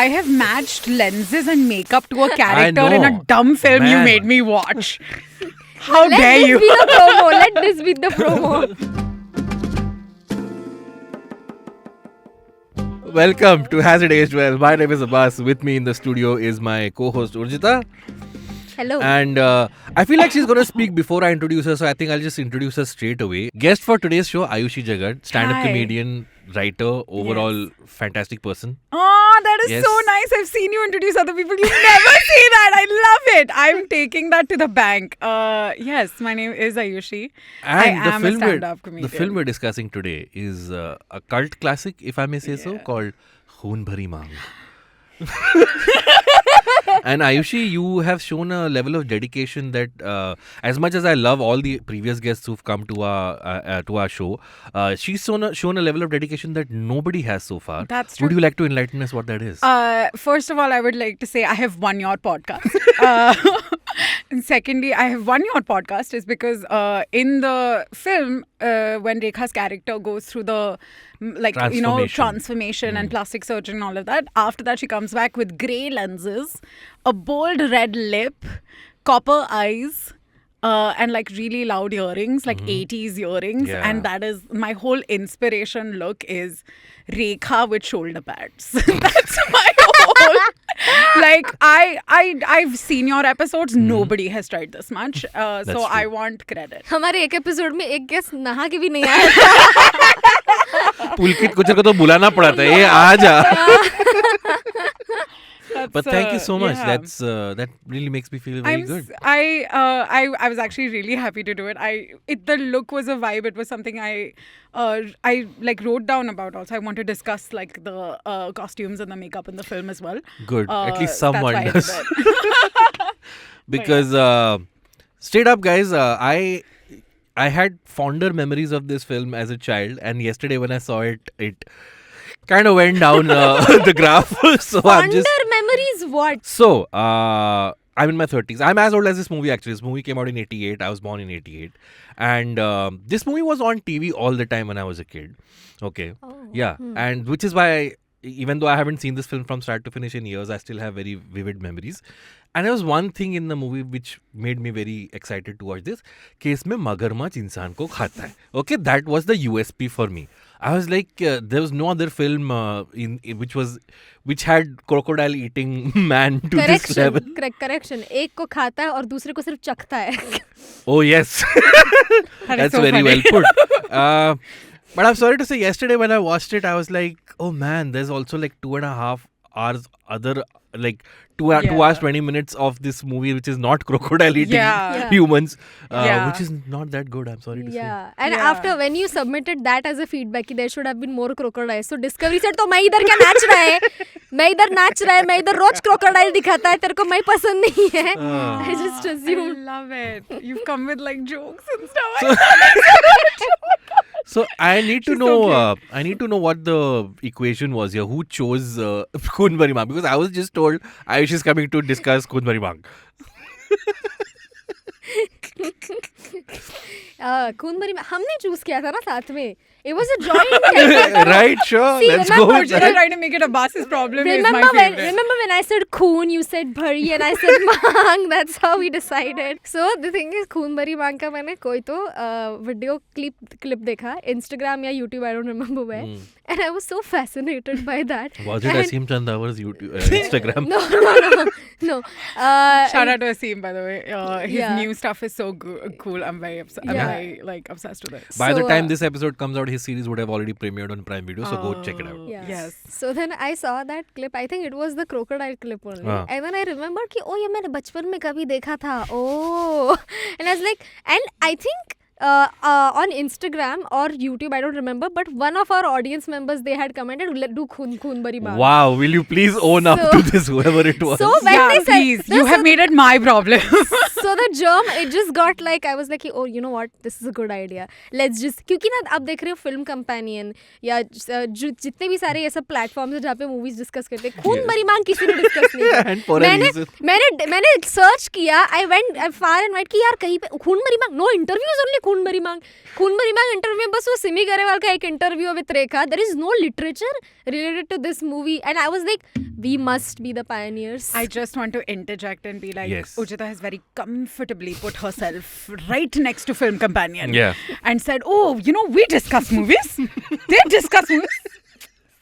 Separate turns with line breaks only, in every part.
I have matched lenses and makeup to a character in a
know.
dumb film you
Man.
made me watch. How
Let
dare
this
you?
be the promo. Let this be the promo.
Welcome to Has It Aged Well. My name is Abbas. With me in the studio is my co-host Urjita.
Hello.
And I feel like she's going to speak before I introduce her, so I think I'll just introduce her straight away. Guest for today's show, Aayushi Jagad, stand-up
Hi.
comedian, writer, overall fantastic person.
Oh, that is
Yes.
so nice. I've seen you introduce other people. You never say that. I love it. I'm taking that to the bank. Yes, my name is Aayushi. I
And
am a stand-up comedian.
the film we're discussing today is a cult classic, if I may say so, called Khoon, Bhari, Maang. And Aayushi, you have shown a level of dedication that, as much as I love all the previous guests who've come to our show, she's shown a level of dedication that nobody has so far.
That's true.
Would you like to enlighten us what that is?
First of all, I would like to say I have won your podcast. And secondly, I have won your podcast is because in the film, when Rekha's character goes through the transformation and plastic surgery and all of that, after that she comes back with grey lenses, a bold red lip, copper eyes, and like really loud earrings, like 80s earrings.
Yeah.
And that is my whole inspiration look is Rekha with shoulder pads. That's my whole. Like I've seen your episodes. Nobody has tried this much. So
true.
I want credit.
हमारे एक episode में एक guest नहा के भी नहीं आया था.
पुलकित कुचर को तो बुलाना पड़ा था. ये आ जा. But thank you so much.
Yeah.
That really makes me feel very good.
I was actually really happy to do it. The look was a vibe. It was something I like wrote down about. Also, I want to discuss like the costumes and the makeup in the film as well.
Good. At least
That's
someone
why I did
does.
it.
Because straight up, guys, I had fonder memories of this film as a child, and yesterday when I saw it, it kind of went down the graph. So I'm just.
Fonder memories what?
So I'm in my 30s. I'm as old as this movie actually. This movie came out in 88. I was born in 88. And this movie was on TV all the time when I was a kid. Okay.
Oh.
Yeah. And which is why, even though I haven't seen this film from start to finish in years, I still have very vivid memories. And there was one thing in the movie which made me very excited to watch this. कि इसमें मगरमच्छ इंसान को खाता है. Okay, that was the USP for me. I was like, there was no other film which had crocodile eating man to this level.
Correction. एक को खाता है और दूसरे को सिर्फ चखता है.
Oh yes, that's
so
very
funny.
well put. But I'm sorry to say, yesterday when I watched it, I was like, oh man, there's also like 2.5 hours other like 2 hours 20 minutes of this movie which is not crocodile eating humans, which is not that good. I'm sorry to say.
Yeah. And after when you submitted that as a feedback, there should have been more crocodiles. So Discovery said, तो मैं इधर क्या नाच रहा है? मैं इधर नाच रहा है. मैं इधर रोज crocodile दिखाता है. तेरे को मैं पसंद नहीं है. I just assumed.
I love it. You've come with like jokes and stuff.
So I need to know. I need to know what the equation was here. Who chose Khoon, Bhari, Maang? Because I was just told Aayushi is coming to discuss Khoon, Bhari, Maang.
खून भरी हमने choose किया था ना साथ में. It was a joint.
Right, sure.
See,
Let's go.
remember,
with
You're
that.
trying to make it Abbas's problem. Is my
Remember
favorite.
when I said Khoon, you said Bhari and I said Maang. That's how we decided. So the thing is, Khoon Bhari Maang का मैंने कोई तो video clip देखा Instagram या YouTube, I don't remember where, and I was so fascinated by that.
Was it Asim Chandawar's YouTube Instagram?
No.
Shout out to Asim, by the way. His new stuff is so cool. I'm very obsessed. I'm very obsessed with it.
By the time this episode comes out, his series would have already premiered on Prime Video, so go check it out.
Yes.
So then I saw that clip. I think it was the crocodile clip only. And then I remembered कि ये मैंने बचपन में कभी देखा था. Oh. And I was like, and I think on Instagram or YouTube, I don't remember, but one of our audience members, they had commented, do Khoon Bhari Maang.
Wow, will you please own up to this, whoever it was?
So when they said,
please, you have made it my problem.
So the germ, it just got like, I was like, oh, you know what, this is a good idea. Let's just, क्योंकि ना आप देख रहे हो film companion या जितने भी सारे ये सब प्लेटफॉर्म्स हैं जहाँ पे मूवीज डिस्कस करते हैं, खून भरी मांग किसी ने डिस्कस नहीं किया. मैंने सर्च किया, I went far and wide कि यार कहीं पे खून भरी मांग, no interviews only खून भरी मांग इंटरव्यू में बस वो सिमी गरेवाल का एक interview with Rekha. There is no literature related to this movie, and I was like, We must be the pioneers.
I just want to interject and be like,
Yes.
Urjita has very comfortably put herself right next to Film Companion.
Yeah.
And said, oh, we discuss movies. They discuss movies.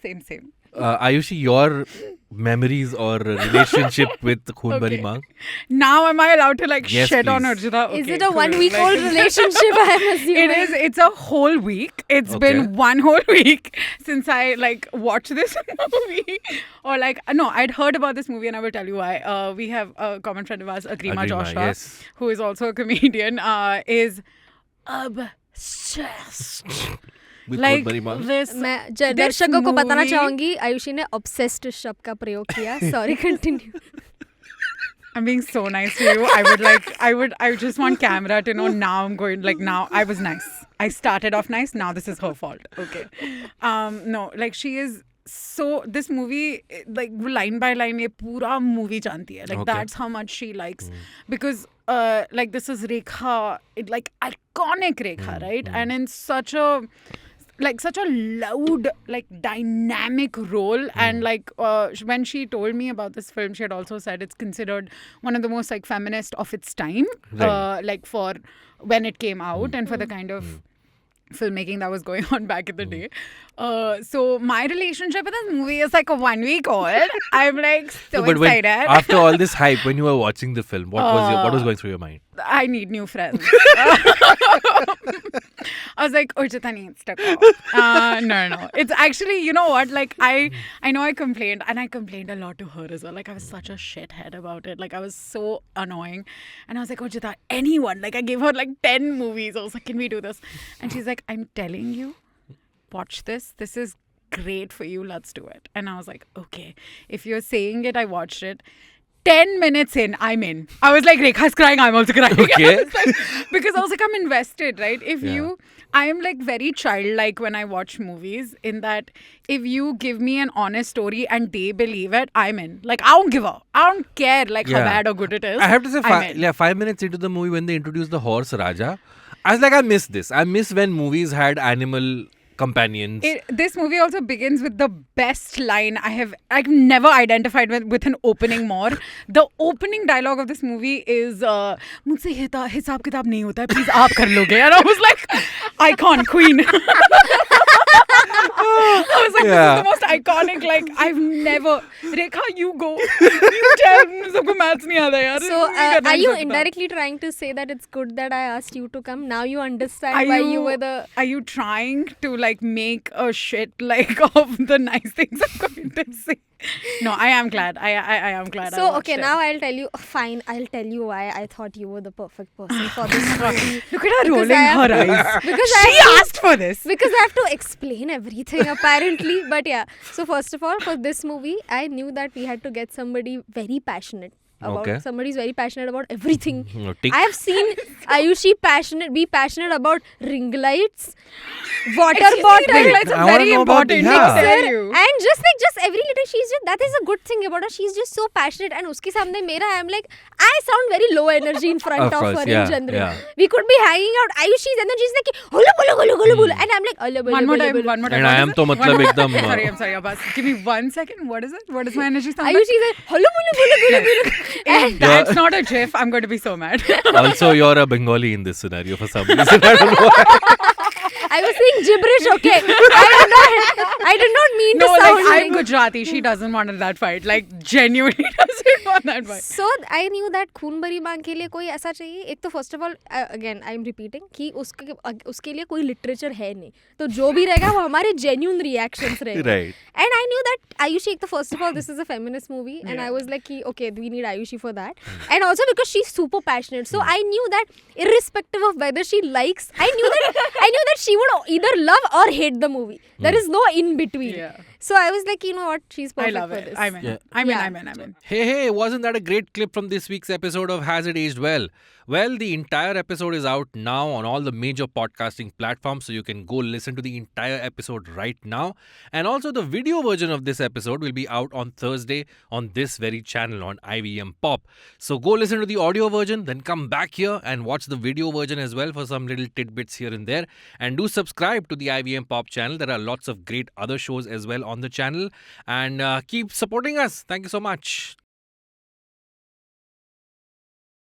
Same.
Aayushi, your memories or relationship with Khoon Bhari
Okay.
Maang?
Now am I allowed to
Yes,
shit on
please.
Urjita?
Is
Okay,
it a
cool.
1 week old relationship? I'm assuming.
It is. It's a whole week. It's
Okay.
been one whole week since I watched this movie. Or no, I'd heard about this movie and I will tell you why. We have a common friend of ours, Agrima Joshua,
yes.
who is also a comedian, is obsessed.
With Khoon Bhari Maang?
this.
मैं
this
दर्शकों को बताना
movie-
चाहूंगी आयुषी ने obsessed शब्द का प्रयोग किया. Sorry, continue.
I'm being so nice to you. I just want camera to know now I'm going, now I was nice. I started off nice. Now this is her fault. Okay. No, she is so, this movie, line by line, ye pura movie janti hai.
Okay.
That's how much she likes. Because, this is Rekha, iconic Rekha, right? And in such a loud, dynamic role. And when she told me about this film, she had also said it's considered one of the most feminist of its time,
Right.
for when it came out and for the kind of filmmaking that was going on back in the day. So my relationship with this movie is a 1 week old. I'm so
But
excited.
after all this hype, when you were watching the film, what was going through your mind?
I need new friends. I was like, Urjita needs to go. No. It's actually, you know what? I know I complained, and I complained a lot to her as well. I was such a shithead about it. I was so annoying. And I was like, Urjita, anyone. I gave her 10 movies. I was like, can we do this? And she's like, I'm telling you, watch this. This is great for you. Let's do it. And I was like, okay. If you're saying it, I watched it. 10 minutes in, I'm in. I was like, Rekha's crying, I'm also crying.
Okay.
I was because I was like, I'm invested, right? I am very childlike when I watch movies, in that if you give me an honest story and they believe it, I'm in. I don't give up. I don't care how bad or good it is.
I have to say,
I'm in.
5 minutes into the movie, when they introduced the horse Raja, I was like, I miss this. I miss when movies had animal companions.
This movie also begins with the best line I've never identified with an opening more. The opening dialogue of this movie is मुझसे हिसाब किताब नहीं होता है, please आप कर लोगे. And I was like, icon, queen. I was like, this is the most iconic. I've never. Rekha, you go. You tell. सबको maths नहीं आता यार.
So,
नहीं करना
are you
हिसाब किताब.
indirectly trying to say that it's good that I asked you to come? Now you understand why you were the...
Are you trying to make a shit of the nice things I'm going to say? No, I am glad. I am glad. I
So,
watched
okay,
it.
now I'll tell you... Fine, I'll tell you why I thought you were the perfect person for this movie.
Look at her
Because
rolling
I have-
her eyes.
Because
She
I
asked for this.
Because I have to explain everything apparently. But yeah, so first of all, for this movie, I knew that we had to get somebody very passionate about.
Okay.
Somebody's very passionate about everything.
Tick.
I have seen Aayushi be passionate about ring lights, water
Excuse me,
bottles,
ring lights are
I wanna
very
know about-
important.
yeah.
Let me tell you.
and just every little, that is a good thing about her. She's just so passionate, and uske samne mera, I'm like, I sound very low energy in front
Of
of
course,
her
yeah,
in general.
yeah.
We could be hanging out. Ayushi's energy is like, holo bolo golo golo bolo, and I'm like, holo bolo
One more
bolo
time.
bolo.
One more time.
And
What
I
is
am
it?
to matlab
One-
ekdam,
I'm sorry, Abbas. Give me 1 second. What is it? What is my energy sound like?
Ayushi's like, holo bolo bolo bolo bolo.
If that's not a gif, I'm going to be so mad.
Also, you're a Bengali in this scenario for some reason. I don't know why.
I was saying gibberish, okay. I did not mean
No,
to sound
I'm Gujarati. She doesn't want that fight. Genuinely doesn't want that fight.
So I knew that खून भरी मांग के लिए कोई ऐसा चाहिए. एक तो first of all, again I'm repeating कि उसके लिए कोई literature है नहीं. तो जो भी रहेगा वो हमारे genuine reactions रहेंगे.
Right.
And I knew that Aayushi, एक तो first of all, this is a feminist movie, and I was like, okay, we need Aayushi for that. And also because she's super passionate, so I knew that irrespective of whether she likes, I knew that she would either love or hate the movie. There is no in between.
Yeah.
So I was like, you know what, she's
I
perfect
love
for
it.
this.
I'm in.
Yeah.
I'm
Yeah.
in.
Hey, wasn't that a great clip from this week's episode of Has It Aged Well? Well, the entire episode is out now on all the major podcasting platforms, so you can go listen to the entire episode right now. And also, the video version of this episode will be out on Thursday on this very channel on IVM Pop. So go listen to the audio version, then come back here and watch the video version as well for some little tidbits here and there. And do subscribe to the IVM Pop channel. There are lots of great other shows as well on on the channel, and keep supporting us. Thank you so much.